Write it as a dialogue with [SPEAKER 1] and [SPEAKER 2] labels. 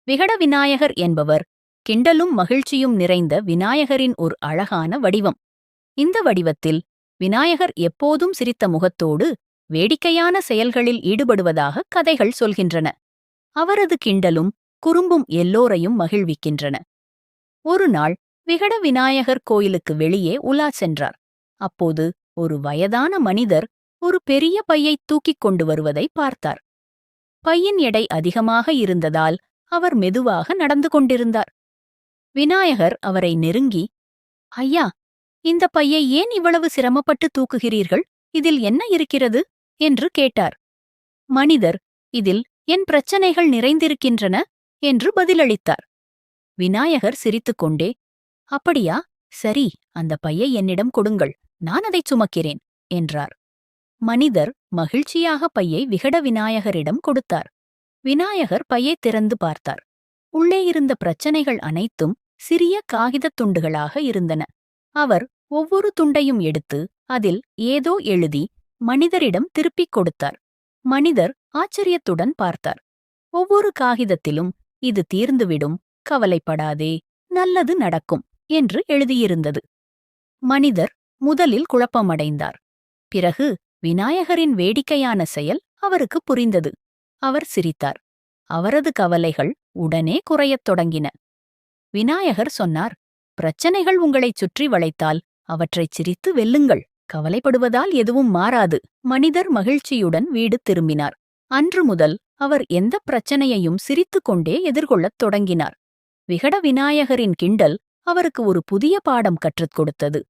[SPEAKER 1] விகட விநாயகர் என்பவர் கிண்டலும் மகிழ்ச்சியும் நிறைந்த விநாயகரின் ஒரு அழகான வடிவம். இந்த வடிவத்தில் விநாயகர் எப்போதும் சிரித்த முகத்தோடு வேடிக்கையான செயல்களில் ஈடுபடுவதாக கதைகள் சொல்கின்றன. அவரது கிண்டலும் குறும்பும் எல்லோரையும் மகிழ்விக்கின்றன. ஒரு நாள் விகட விநாயகர் கோயிலுக்கு வெளியே உலா சென்றார். அப்போது ஒரு வயதான மனிதர் ஒரு பெரிய பையை தூக்கிக் கொண்டு வருவதை பார்த்தார். பையின் எடை அதிகமாக இருந்ததால் அவர் மெதுவாக நடந்து கொண்டிருந்தார். விநாயகர் அவரை நெருங்கி, ஐயா, இந்த பையை ஏன் இவ்வளவு சிரமப்பட்டு தூக்குகிறீர்கள்? இதில் என்ன இருக்கிறது என்று கேட்டார். மனிதர், இதில் என் பிரச்சனைகள் நிறைந்திருக்கின்றன என்று பதிலளித்தார். விநாயகர் சிரித்துக்கொண்டே, அப்படியா, சரி, அந்த பையை என்னிடம் கொடுங்கள், நான் அதைச் சுமக்கிறேன் என்றார். மனிதர் மகிழ்ச்சியாக பையை விகட விநாயகரிடம் கொடுத்தார். விநாயகர் பையை திறந்து பார்த்தார். உள்ளே இருந்த பிரச்சனைகள் அனைத்தும் சிறிய காகிதத் துண்டுகளாக இருந்தன. அவர் ஒவ்வொரு துண்டையும் எடுத்து அதில் ஏதோ எழுதி மனிதரிடம் திருப்பிக் கொடுத்தார். மனிதர் ஆச்சரியத்துடன் பார்த்தார். ஒவ்வொரு காகிதத்திலும் இது தீர்ந்துவிடும், கவலைப்படாதே, நல்லது நடக்கும் என்று எழுதியிருந்தது. மனிதர் முதலில் குழப்பமடைந்தார். பிறகு விநாயகரின் வேடிக்கையான செயல் அவருக்கு புரிந்தது. அவர் சிரித்தார். அவரது கவலைகள் உடனே குறையத் தொடங்கின. விநாயகர் சொன்னார், பிரச்சனைகள் உங்களைச் சுற்றி வளைத்தால் அவற்றைச் சிரித்து வெல்லுங்கள். கவலைப்படுவதால் எதுவும் மாறாது. மனிதர் மகிழ்ச்சியுடன் வீடு திரும்பினார். அன்று முதல் அவர் எந்தப் பிரச்சனையையும் சிரித்துக்கொண்டே எதிர்கொள்ளத் தொடங்கினார். விகட விநாயகரின் கிண்டல் அவருக்கு ஒரு புதிய பாடம் கற்றுக் கொடுத்தது.